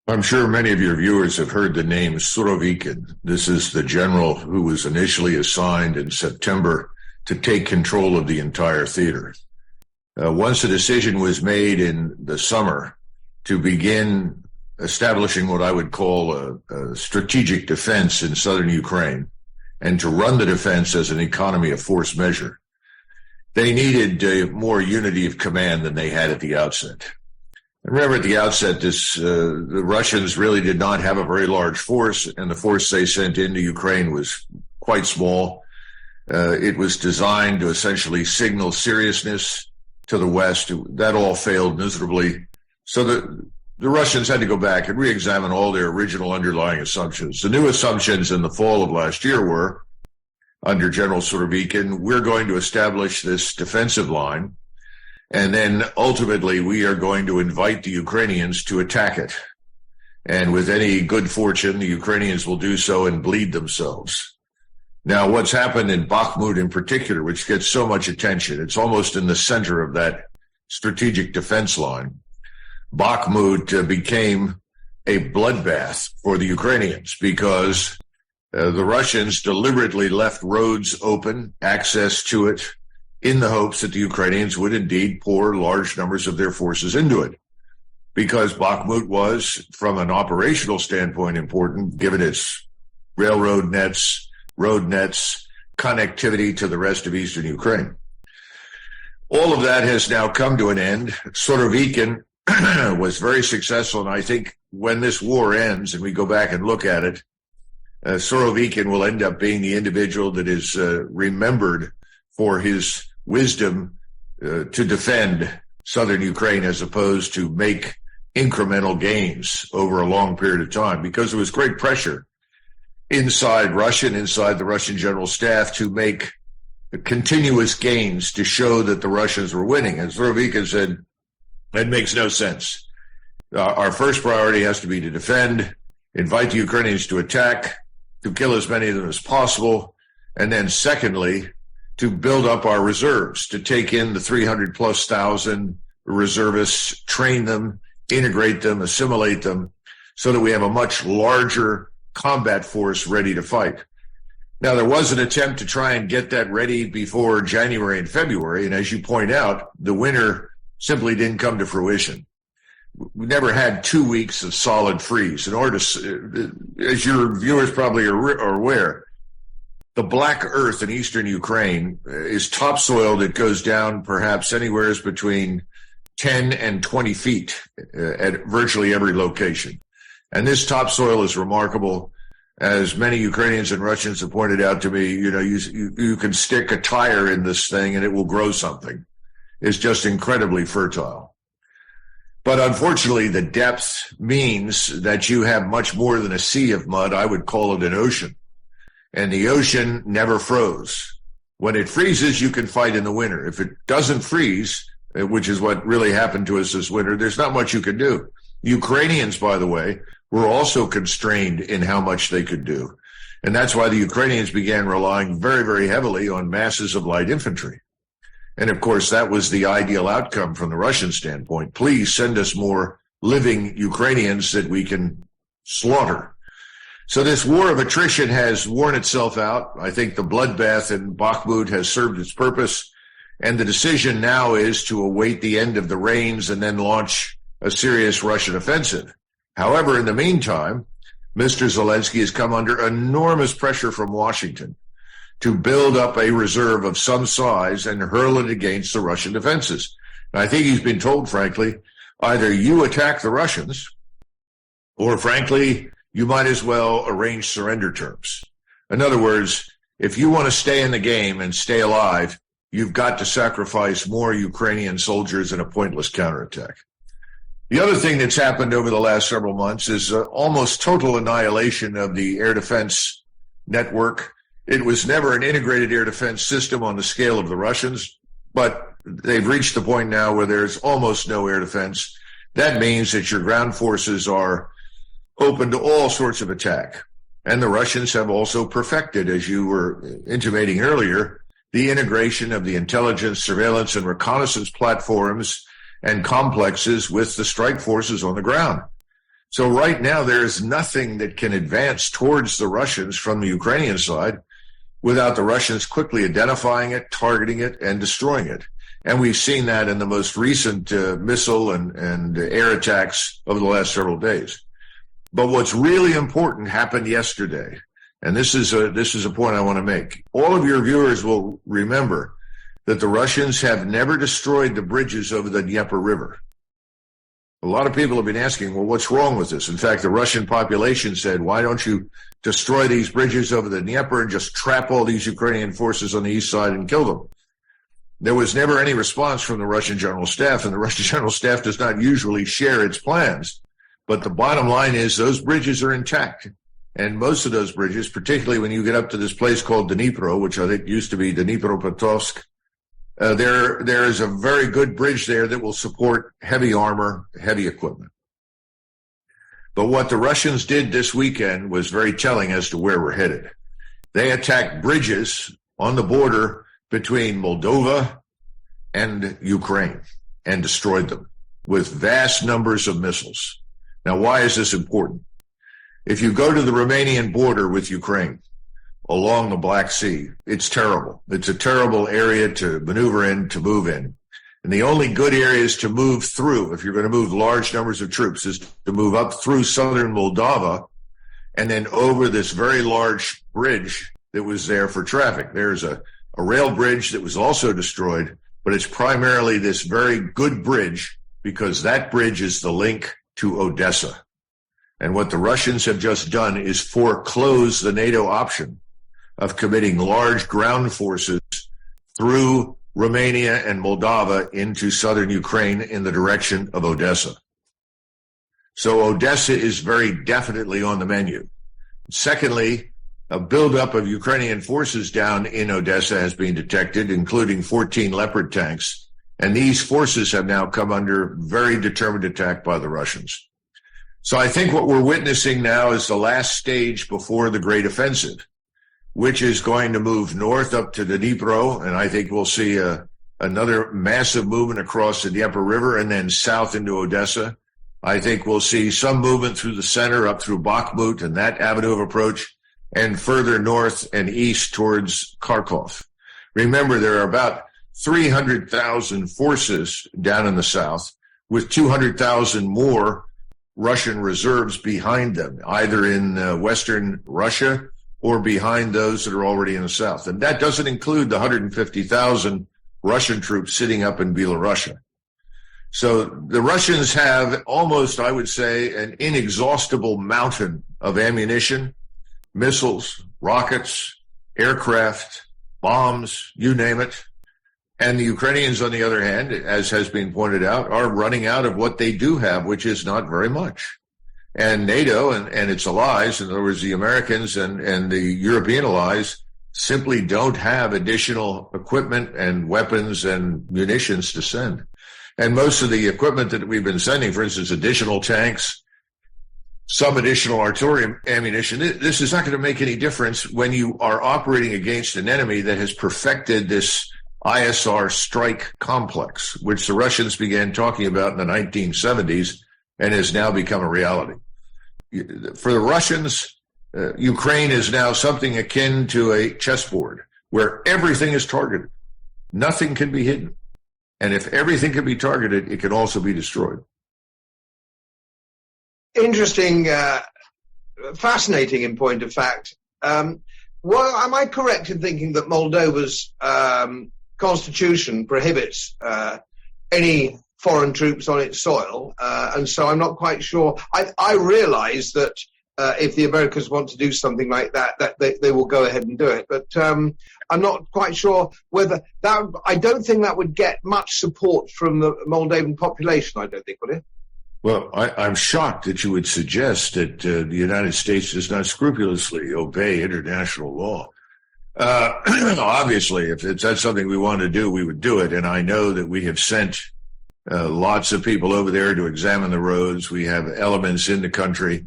I'm sure many of your viewers have heard the name Surovikin. This is the general who was initially assigned in September to take control of the entire theater. Once a decision was made in the summer to begin establishing what I would call a strategic defense in southern Ukraine and to run the defense as an economy of force measure, they needed more unity of command than they had at the outset. Remember, at the outset, the Russians really did not have a very large force, and the force they sent into Ukraine was quite small. It was designed to essentially signal seriousness to the West. That all failed miserably. So the Russians had to go back and re-examine all their original underlying assumptions. The new assumptions in the fall of last year were, under General Surovikin, we're going to establish this defensive line, and then ultimately we are going to invite the Ukrainians to attack it. And with any good fortune, the Ukrainians will do so and bleed themselves. Now, what's happened in Bakhmut in particular, which gets so much attention, it's almost in the center of that strategic defense line. Bakhmut became a bloodbath for the Ukrainians because the Russians deliberately left roads open, access to it, in the hopes that the Ukrainians would indeed pour large numbers of their forces into it. Because Bakhmut was, from an operational standpoint, important, given its railroad nets, road nets, connectivity to the rest of eastern Ukraine. All of that has now come to an end. Surovikin was very successful, and I think when this war ends and we go back and look at it, Surovikin will end up being the individual that is remembered for his wisdom to defend southern Ukraine as opposed to make incremental gains over a long period of time, because there was great pressure inside the Russian general staff to make continuous gains to show that the Russians were winning. And Surovikin said, that makes no sense. Our first priority has to be to defend, invite the Ukrainians to attack, to kill as many of them as possible, and then secondly, to build up our reserves, to take in the 300,000+ reservists, train them, integrate them, assimilate them, so that we have a much larger combat force ready to fight. Now, there was an attempt to try and get that ready before January and February, and as you point out, the winter simply didn't come to fruition. We never had 2 weeks of solid freeze. In order to, as your viewers probably are aware, the black earth in eastern Ukraine is topsoil that goes down perhaps anywhere between 10 and 20 feet at virtually every location. And this topsoil is remarkable. As many Ukrainians and Russians have pointed out to me, you can stick a tire in this thing and it will grow something. It's just incredibly fertile. But unfortunately, the depth means that you have much more than a sea of mud. I would call it an ocean. And the ocean never froze. When it freezes, you can fight in the winter. If it doesn't freeze, which is what really happened to us this winter, there's not much you can do. Ukrainians, by the way, were also constrained in how much they could do. And that's why the Ukrainians began relying very, very heavily on masses of light infantry. And of course, that was the ideal outcome from the Russian standpoint. Please send us more living Ukrainians that we can slaughter. So this war of attrition has worn itself out. I think the bloodbath in Bakhmut has served its purpose. And the decision now is to await the end of the rains and then launch a serious Russian offensive. However, in the meantime, Mr. Zelensky has come under enormous pressure from Washington to build up a reserve of some size and hurl it against the Russian defenses. And I think he's been told, frankly, either you attack the Russians or, frankly, you might as well arrange surrender terms. In other words, if you want to stay in the game and stay alive, you've got to sacrifice more Ukrainian soldiers in a pointless counterattack. The other thing that's happened over the last several months is almost total annihilation of the air defense network. It was never an integrated air defense system on the scale of the Russians, but they've reached the point now where there's almost no air defense. That means that your ground forces are open to all sorts of attack. And the Russians have also perfected, as you were intimating earlier, the integration of the intelligence, surveillance, and reconnaissance platforms and complexes with the strike forces on the ground. So right now, there is nothing that can advance towards the Russians from the Ukrainian side without the Russians quickly identifying it, targeting it, and destroying it. And we've seen that in the most recent missile and air attacks over the last several days. But what's really important happened yesterday. And this is a point I want to make. All of your viewers will remember that the Russians have never destroyed the bridges over the Dnieper River. A lot of people have been asking, well, what's wrong with this? In fact, the Russian population said, why don't you destroy these bridges over the Dnieper and just trap all these Ukrainian forces on the east side and kill them? There was never any response from the Russian General Staff, and the Russian General Staff does not usually share its plans. But the bottom line is those bridges are intact. And most of those bridges, particularly when you get up to this place called Dnipro, which I think used to be Dnipropetrovsk, there is a very good bridge there that will support heavy armor, heavy equipment. But what the Russians did this weekend was very telling as to where we're headed. They attacked bridges on the border between Moldova and Ukraine and destroyed them with vast numbers of missiles. Now, why is this important? If you go to the Romanian border with Ukraine along the Black Sea, it's terrible. It's a terrible area to maneuver in, to move in. And the only good areas to move through, if you're going to move large numbers of troops, is to move up through southern Moldova and then over this very large bridge that was there for traffic. There's a rail bridge that was also destroyed, but it's primarily this very good bridge because that bridge is the link to Odessa. And what the Russians have just done is foreclose the NATO option of committing large ground forces through Romania and Moldova into southern Ukraine in the direction of Odessa. So Odessa is very definitely on the menu. Secondly, a buildup of Ukrainian forces down in Odessa has been detected, including 14 Leopard tanks. And these forces have now come under very determined attack by the Russians. So I think what we're witnessing now is the last stage before the great offensive, which is going to move north up to the Dnipro, and I think we'll see another massive movement across the Dnieper River and then south into Odessa. I think we'll see some movement through the center up through Bakhmut and that avenue of approach, and further north and east towards Kharkov. Remember, there are about 300,000 forces down in the south, with 200,000 more Russian reserves behind them, either in western Russia or behind those that are already in the south. And that doesn't include the 150,000 Russian troops sitting up in Belarusia. So the Russians have almost, I would say, an inexhaustible mountain of ammunition, missiles, rockets, aircraft, bombs, you name it. And the Ukrainians, on the other hand, as has been pointed out, are running out of what they do have, which is not very much. And NATO and its allies, in other words, the Americans and the European allies, simply don't have additional equipment and weapons and munitions to send. And most of the equipment that we've been sending, for instance, additional tanks, some additional artillery ammunition, this is not going to make any difference when you are operating against an enemy that has perfected this ISR strike complex, which the Russians began talking about in the 1970s and has now become a reality. For the Russians, Ukraine is now something akin to a chessboard where everything is targeted. Nothing can be hidden. And if everything can be targeted, it can also be destroyed. Interesting, fascinating in point of fact. Well, am I correct in thinking that Moldova's constitution prohibits any foreign troops on its soil? And so I'm not quite sure. I realize that if the Americans want to do something like that, they will go ahead and do it. But I'm not quite sure whether that, I don't think that would get much support from the Moldovan population, I don't think, would it? Well, I'm shocked that you would suggest that the United States does not scrupulously obey international law. Obviously, if that's something we want to do, we would do it. And I know that we have sent lots of people over there to examine the roads. We have elements in the country.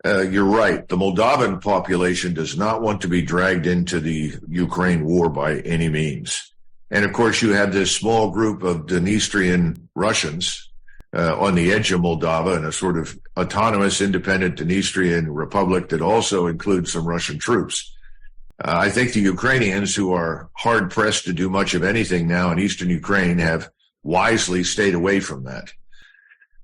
You're right. The Moldovan population does not want to be dragged into the Ukraine war by any means. And of course, you have this small group of Dniestrian Russians on the edge of Moldova, and a sort of autonomous, independent Dniestrian republic that also includes some Russian troops. I think the Ukrainians, who are hard pressed to do much of anything now in eastern Ukraine, have wisely stayed away from that.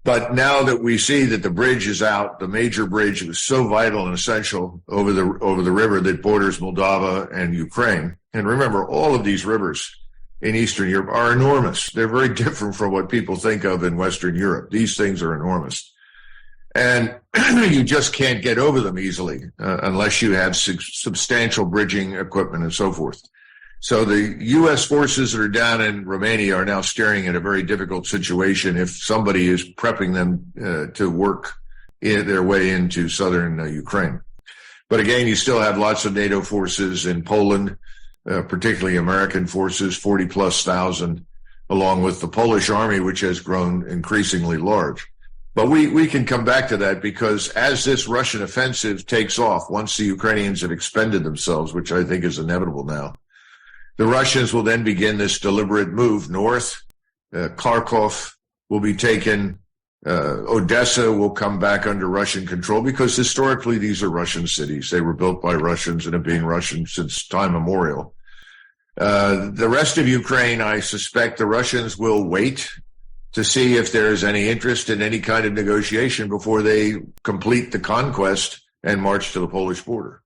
But now that we see that the bridge is out, the major bridge was so vital and essential over the river that borders Moldova and Ukraine. And remember, all of these rivers in Eastern Europe are enormous. They're very different from what people think of in Western Europe. These things are enormous. And you just can't get over them easily unless you have substantial bridging equipment and so forth. So the U.S. forces that are down in Romania are now staring at a very difficult situation if somebody is prepping them to work their way into southern Ukraine. But again, you still have lots of NATO forces in Poland, particularly American forces, 40,000+, along with the Polish army, which has grown increasingly large. But we can come back to that, because as this Russian offensive takes off, once the Ukrainians have expended themselves, which I think is inevitable now, the Russians will then begin this deliberate move north. Kharkov will be taken. Odessa will come back under Russian control, because historically these are Russian cities. They were built by Russians and have been Russian since time immemorial. The rest of Ukraine, I suspect the Russians will wait to see if there is any interest in any kind of negotiation before they complete the conquest and march to the Polish border.